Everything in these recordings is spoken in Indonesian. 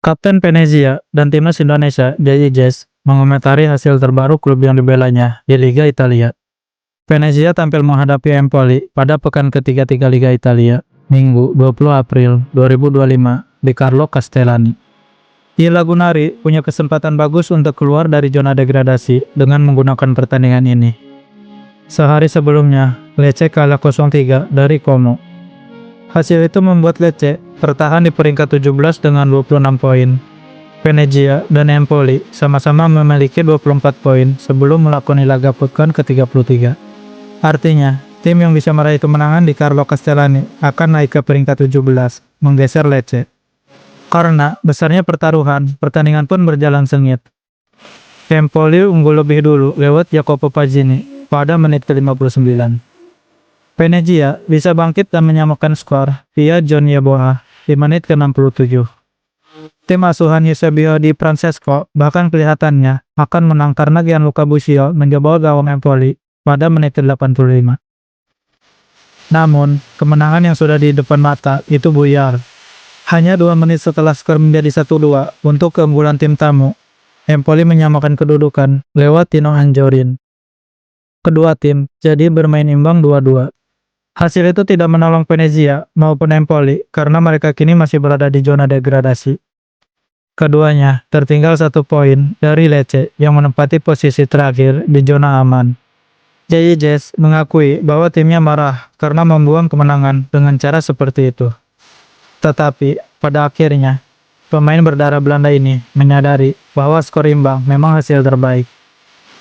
Kapten Venezia dan timnas Indonesia, J.I. Jazz, mengomentari hasil terbaru klub yang dibelanya di Liga Italia. Venezia tampil menghadapi Empoli pada pekan ketiga Liga Italia, Minggu 20 April 2025 di Carlo Castellani. I Lagunari punya kesempatan bagus untuk keluar dari zona degradasi dengan menggunakan pertandingan ini. Sehari sebelumnya, Lecce kalah 0-3 dari Como. Hasil itu membuat Lecce bertahan di peringkat 17 dengan 26 poin. Venezia dan Empoli sama-sama memiliki 24 poin sebelum melakoni laga pekan ke-33. Artinya, tim yang bisa meraih kemenangan di Carlo Castellani akan naik ke peringkat 17, menggeser Lecce. Karena besarnya pertandingan pun berjalan sengit. Empoli unggul lebih dulu lewat Jacopo Paggini pada menit ke-59. Venezia bisa bangkit dan menyamakan skor via John Yeboah di menit ke-67. Tim asuhan Eusebio Di Francesco bahkan kelihatannya akan menang karena Gianluca Busio menjebol gawang Empoli pada menit ke-85. Namun, kemenangan yang sudah di depan mata itu buyar. Hanya 2 menit setelah skor menjadi 1-2 untuk keunggulan tim tamu, Empoli menyamakan kedudukan lewat Tino Anjorin. Kedua tim jadi bermain imbang 2-2. Hasil itu tidak menolong Venezia maupun Empoli karena mereka kini masih berada di zona degradasi. Keduanya tertinggal 1 poin dari Lecce yang menempati posisi terakhir di zona aman. J.I. Jazz mengakui bahwa timnya marah karena membuang kemenangan dengan cara seperti itu. Tetapi, pada akhirnya, pemain berdarah Belanda ini menyadari bahwa skor imbang memang hasil terbaik.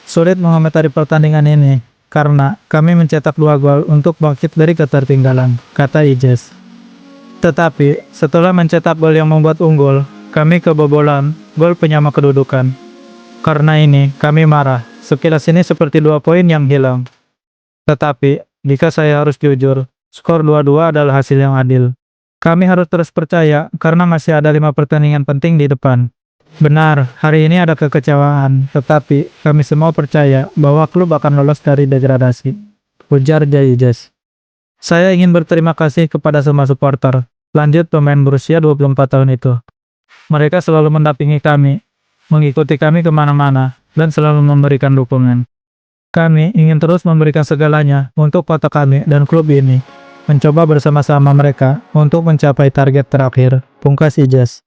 Sulit mengomentari pertandingan ini, karena kami mencetak 2 gol untuk bangkit dari ketertinggalan, kata Jazz. Tetapi, setelah mencetak gol yang membuat unggul, kami kebobolan gol penyama kedudukan. Karena ini, kami marah. Sekilas ini seperti 2 poin yang hilang. Tetapi, jika saya harus jujur, skor 2-2 adalah hasil yang adil. Kami harus terus percaya karena masih ada 5 pertandingan penting di depan. Benar, hari ini ada kekecewaan, tetapi kami semua percaya bahwa klub akan lolos dari degradasi, ujar J.I. Jazz. Saya ingin berterima kasih kepada semua supporter, lanjut pemain berusia 24 tahun itu. Mereka selalu mendampingi kami, mengikuti kami kemana-mana, dan selalu memberikan dukungan. Kami ingin terus memberikan segalanya untuk kota kami dan klub ini. Mencoba bersama-sama mereka untuk mencapai target terakhir, pungkas Ijaz.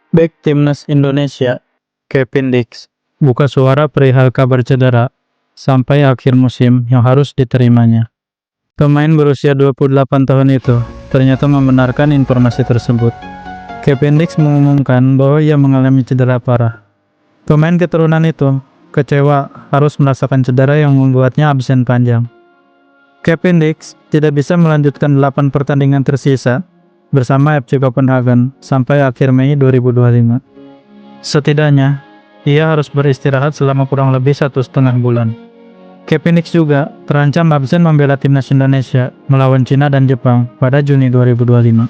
Bek Timnas Indonesia, Kevin Dix, buka suara perihal kabar cedera sampai akhir musim yang harus diterimanya. Pemain berusia 28 tahun itu ternyata membenarkan informasi tersebut. Kevin Dix mengumumkan bahwa ia mengalami cedera parah. Pemain keturunan itu kecewa harus merasakan cedera yang membuatnya absen panjang. Kevin Dix tidak bisa melanjutkan 8 pertandingan tersisa bersama FC Copenhagen sampai akhir Mei 2025. Setidaknya, ia harus beristirahat selama kurang lebih 1,5 bulan. Kevin Dix juga terancam absen membela timnas Indonesia melawan Cina dan Jepang pada Juni 2025.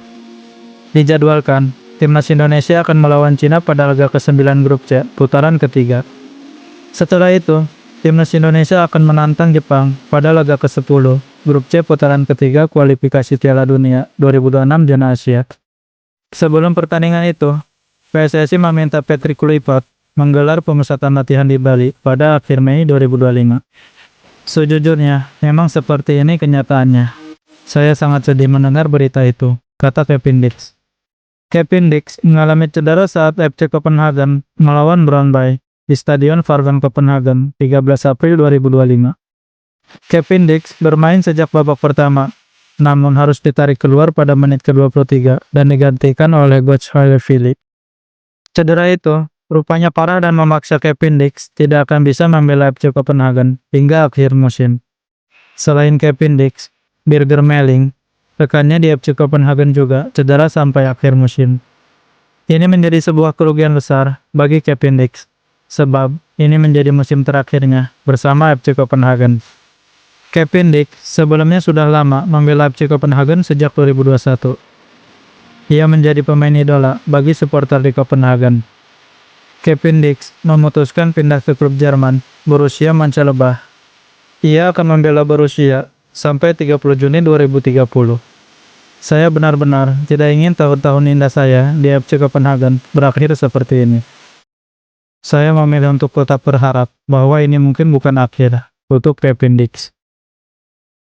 Dijadwalkan, timnas Indonesia akan melawan Cina pada laga ke-9 grup C putaran ketiga. Setelah itu, timnas Indonesia akan menantang Jepang pada laga ke-10, grup C putaran ketiga kualifikasi Piala Dunia 2026 zona Asia. Sebelum pertandingan itu, PSSI meminta Patrick Kluivert menggelar pemusatan latihan di Bali pada akhir Mei 2025. Sejujurnya, memang seperti ini kenyataannya. Saya sangat sedih mendengar berita itu, kata Kevin Dix. Kevin Dix mengalami cedera saat FC Copenhagen melawan Brøndby di Stadion Farven Copenhagen 13 April 2025. Kevin Dix bermain sejak babak pertama, namun harus ditarik keluar pada menit ke-23 dan digantikan oleh Coach Haile Philip. Cedera itu rupanya parah dan memaksa Kevin Dix tidak akan bisa membela FC Copenhagen hingga akhir musim. Selain Kevin Dix, Birger Meling, rekannya di FC Copenhagen juga cedera sampai akhir musim. Ini menjadi sebuah kerugian besar bagi Kevin Dix, sebab ini menjadi musim terakhirnya bersama FC Copenhagen. Kevin Dix sebelumnya sudah lama membela FC Copenhagen sejak 2021. Ia menjadi pemain idola bagi supporter di Copenhagen. Kevin Dix memutuskan pindah ke klub Jerman, Borussia Mönchengladbach. Ia akan membela Borussia sampai 30 Juni 2030. Saya benar-benar tidak ingin tahun-tahun indah saya di FC Copenhagen berakhir seperti ini. Saya memilih untuk tetap berharap bahwa ini mungkin bukan akhir untuk Kevin Dix.